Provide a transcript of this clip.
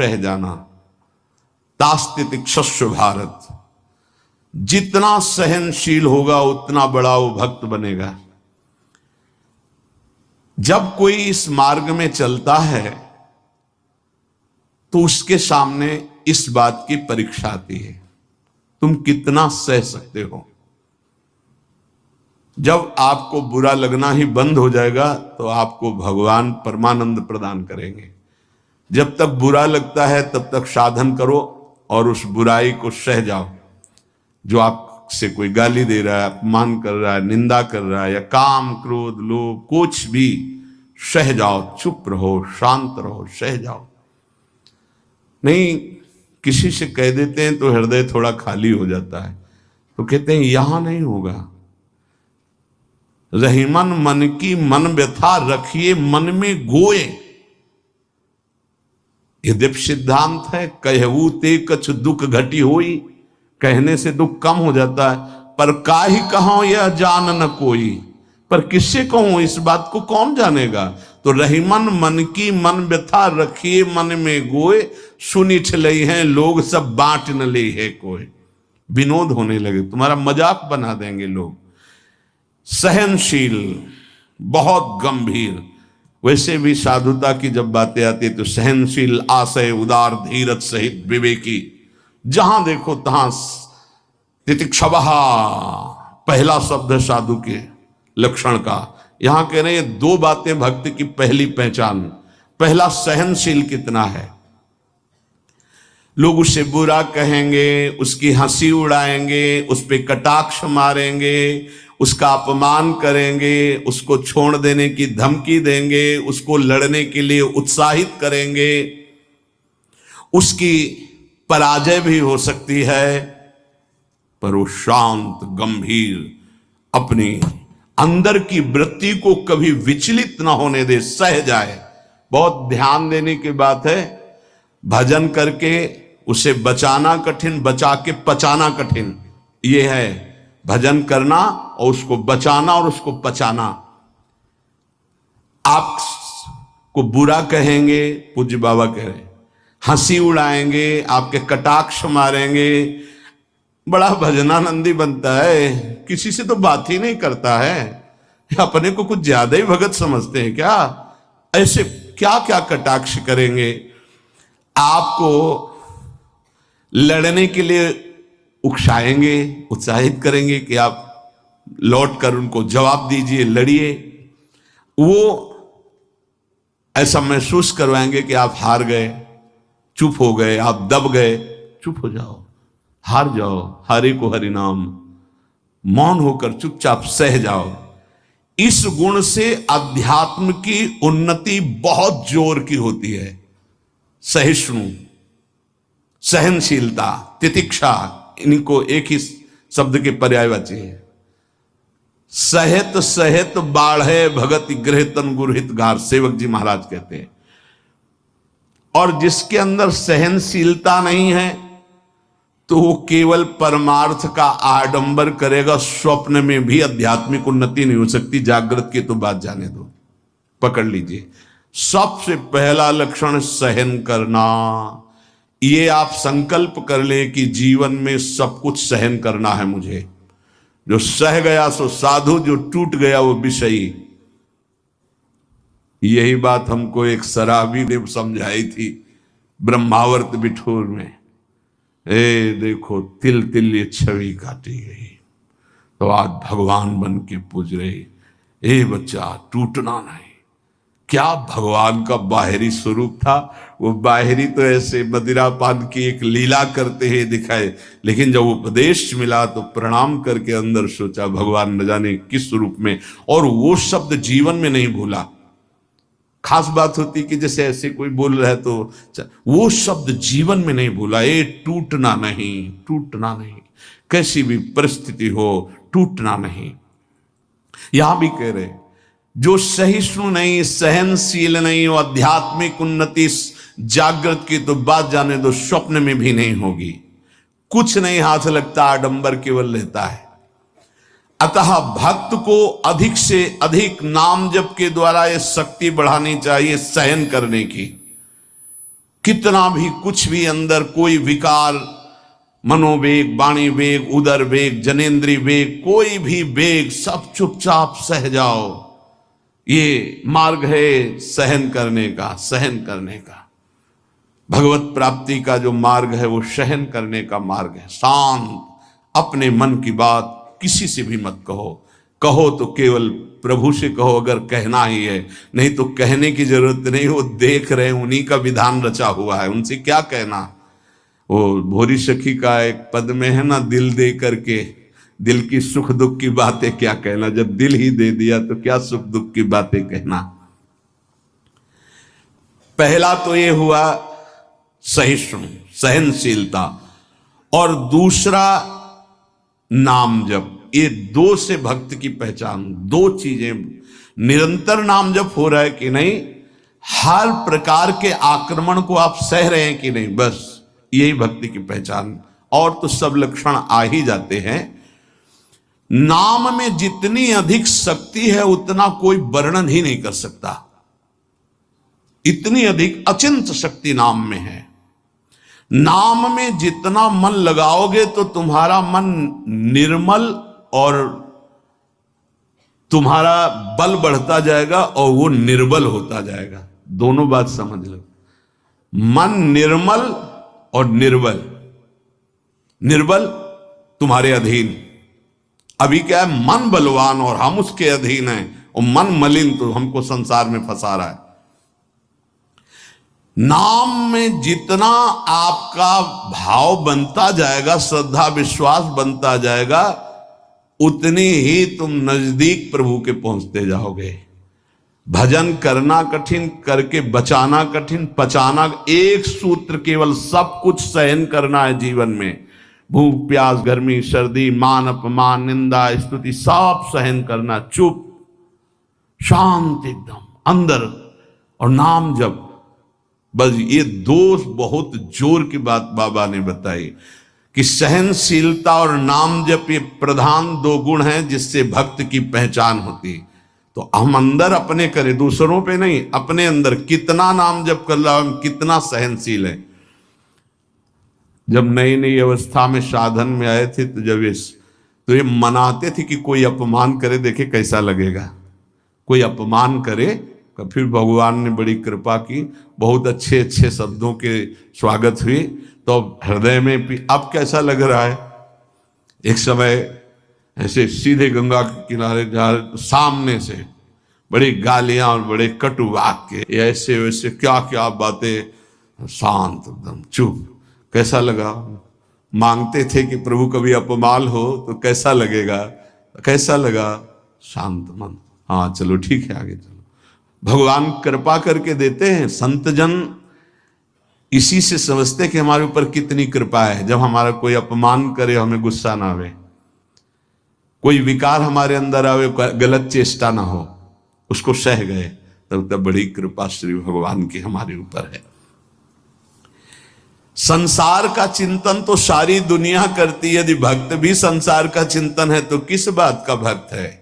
सह जाना। तास्तितिक्षस्व भारत, जितना सहनशील होगा उतना बड़ा वो भक्त बनेगा। जब कोई इस मार्ग में चलता है तो उसके सामने इस बात की परीक्षा आती है, तुम कितना सह सकते हो। जब आपको बुरा लगना ही बंद हो जाएगा तो आपको भगवान परमानंद प्रदान करेंगे। जब तक बुरा लगता है तब तक साधन करो और उस बुराई को सह जाओ। जो आपसे कोई गाली दे रहा है, अपमान कर रहा है, निंदा कर रहा है, या काम क्रोध लोभ कुछ भी, सह जाओ, चुप रहो, शांत रहो, सह जाओ। नहीं, किसी से कह देते हैं तो हृदय थोड़ा खाली हो जाता है, तो कहते हैं यहां नहीं होगा। रहीमन मन की मन व्यथा रखिए मन में गोए, ये दिव्य सिद्धांत है। कहू ते कछ दुख घटी होई, कहने से दुख कम हो जाता है, पर काहि कहो यह जान न कोई, पर किससे कहूं, इस बात को कौन जानेगा। तो रहीमन मन की मन व्यथा रखिए मन में गोए, सुनी ठलई हैं लोग सब बांट न ले है कोई। विनोद होने लगे, तुम्हारा मजाक बना देंगे लोग। सहनशील, बहुत गंभीर। वैसे भी साधुता की जब बातें आती है तो सहनशील, आशय, उदार, धीरज सहित विवेकी, जहां देखो तहां तितिक्षवः पहला शब्द है साधु के लक्षण का। यहां कह रहे हैं दो बातें भक्त की पहली पहचान। पहला, सहनशील कितना है। लोग उससे बुरा कहेंगे, उसकी हंसी उड़ाएंगे, उस पे कटाक्ष मारेंगे, उसका अपमान करेंगे, उसको छोड़ देने की धमकी देंगे, उसको लड़ने के लिए उत्साहित करेंगे। उसकी पराजय भी हो सकती है, पर वो शांत गंभीर, अपनी अंदर की वृत्ति को कभी विचलित ना होने दे, सह जाए। बहुत ध्यान देने की बात है। भजन करके उसे बचाना कठिन, बचा के पचाना कठिन। ये है भजन करना और उसको बचाना और उसको पचाना। आपको बुरा कहेंगे, पूज्य बाबा कह रहे, हंसी उड़ाएंगे, आपके कटाक्ष मारेंगे, बड़ा भजनानंदी बनता है, किसी से तो बात ही नहीं करता है, अपने को कुछ ज्यादा ही भगत समझते हैं क्या। ऐसे क्या क्या कटाक्ष करेंगे, आपको लड़ने के लिए उकसाएंगे, उत्साहित करेंगे कि आप लौट कर उनको जवाब दीजिए, लड़िए। वो ऐसा महसूस करवाएंगे कि आप हार गए, चुप हो गए, आप दब गए। चुप हो जाओ, हार जाओ, हरि को हरि नाम, मौन होकर चुपचाप सह जाओ। इस गुण से अध्यात्म की उन्नति बहुत जोर की होती है। सहिष्णु, सहनशीलता, तितिक्षा, इनको एक ही शब्द के पर्यायवाची है। सहित सहित बाढ़े भगत गृह तन गुरहित गार, सेवक जी महाराज कहते हैं। और जिसके अंदर सहनशीलता नहीं है तो वो केवल परमार्थ का आडंबर करेगा, स्वप्न में भी आध्यात्मिक उन्नति नहीं हो सकती। जागृत की तो बात जाने दो, पकड़ लीजिए। सबसे पहला लक्षण सहन करना। ये आप संकल्प कर ले कि जीवन में सब कुछ सहन करना है मुझे। जो सह गया सो साधु, जो टूट गया वो विषयी। यही बात हमको एक शराबी ने समझाई थी ब्रह्मावर्त बिठूर में। ए देखो, तिल तिल ये छवि काटी गई तो आज भगवान बन के पूज रही। ए बच्चा, टूटना नहीं। क्या भगवान का बाहरी स्वरूप था। वो बाहरी तो ऐसे मदिरापान की एक लीला करते ही दिखाए, लेकिन जब उपदेश मिला तो प्रणाम करके अंदर सोचा भगवान न जाने किस रूप में, और वो शब्द जीवन में नहीं भूला। खास बात होती कि जैसे ऐसे कोई बोल रहा है तो वो शब्द जीवन में नहीं भूला। ये टूटना नहीं, टूटना नहीं, कैसी भी परिस्थिति हो टूटना नहीं। यहां भी कह रहे जो सहिष्णु नहीं, सहनशील नहीं, वो आध्यात्मिक उन्नति जागृत की तो बात जाने दो, स्वप्न में भी नहीं होगी। कुछ नहीं हाथ लगता, आडंबर केवल रहता है। अतः भक्त को अधिक से अधिक नाम जप के द्वारा ये शक्ति बढ़ानी चाहिए सहन करने की। कितना भी कुछ भी अंदर कोई विकार, मनोवेग, वाणी वेग, उदर वेग, जनेन्द्रीय वेग, कोई भी वेग, सब चुपचाप सह जाओ। ये मार्ग है सहन करने का, सहन करने का। भगवत प्राप्ति का जो मार्ग है वो सहन करने का मार्ग है। शांत, अपने मन की बात किसी से भी मत कहो, कहो तो केवल प्रभु से कहो अगर कहना ही है, नहीं तो कहने की जरूरत नहीं, वो देख रहे हैं, उन्हीं का विधान रचा हुआ है, उनसे क्या कहना। वो भोरी सखी का एक पद में है ना, दिल दे करके दिल की सुख दुख की बातें क्या कहना, जब दिल ही दे दिया तो क्या सुख दुख की बातें कहना। पहला तो ये हुआ सहिष्णु, सहनशीलता, और दूसरा नाम जप। ये दो से भक्त की पहचान, दो चीजें। निरंतर नाम जप हो रहा है कि नहीं, हर प्रकार के आक्रमण को आप सह रहे हैं कि नहीं, बस यही भक्ति की पहचान। और तो सब लक्षण आ ही जाते हैं। नाम में जितनी अधिक शक्ति है उतना कोई वर्णन ही नहीं कर सकता। इतनी अधिक अचिंत शक्ति नाम में है। नाम में जितना मन लगाओगे तो तुम्हारा मन निर्मल और तुम्हारा बल बढ़ता जाएगा और वो निर्बल होता जाएगा। दोनों बात समझ लो, मन निर्मल और निर्बल। निर्बल तुम्हारे अधीन। अभी क्या है, मन बलवान और हम उसके अधीन हैं, और मन मलिन तो हमको संसार में फंसा रहा है। नाम में जितना आपका भाव बनता जाएगा, श्रद्धा विश्वास बनता जाएगा, उतनी ही तुम नजदीक प्रभु के पहुंचते जाओगे। भजन करना कठिन, करके बचाना कठिन, पचाना एक सूत्र केवल, सब कुछ सहन करना है जीवन में। भूख प्यास गर्मी सर्दी मान अपमान निंदा स्तुति सब सहन करना, चुप शांत एकदम अंदर, और नाम जप। बस ये दो बहुत जोर की बात बाबा ने बताई कि सहनशीलता और नाम जप ये प्रधान दो गुण हैं जिससे भक्त की पहचान होती। तो हम अंदर अपने करें, दूसरों पे नहीं, अपने अंदर कितना नाम जप कर रहा, हम कितना सहनशील है। जब नई नई अवस्था में साधन में आए थे तो ये मनाते थे कि कोई अपमान करे देखे कैसा लगेगा, कोई अपमान करे। फिर भगवान ने बड़ी कृपा की, बहुत अच्छे अच्छे शब्दों के स्वागत हुई, तो हृदय में भी अब कैसा लग रहा है। एक समय ऐसे सीधे गंगा के किनारे जा रहे तो सामने से बड़ी गालियां और बड़े कटु वाक्य, ऐसे वैसे क्या क्या बातें, शांत एकदम चुप। कैसा लगा? मांगते थे कि प्रभु कभी अपमान हो तो कैसा लगेगा, कैसा लगा? शांत मन, हाँ चलो ठीक है आगे चलो। भगवान कृपा करके देते हैं। संत जन इसी से समझते कि हमारे ऊपर कितनी कृपा है। जब हमारा कोई अपमान करे हमें गुस्सा ना आवे, कोई विकार हमारे अंदर आवे, गलत चेष्टा ना हो, उसको सह गए, तब बड़ी कृपा श्री भगवान की हमारे ऊपर है। संसार का चिंतन तो सारी दुनिया करती है, यदि भक्त भी संसार का चिंतन है तो किस बात का भक्त है।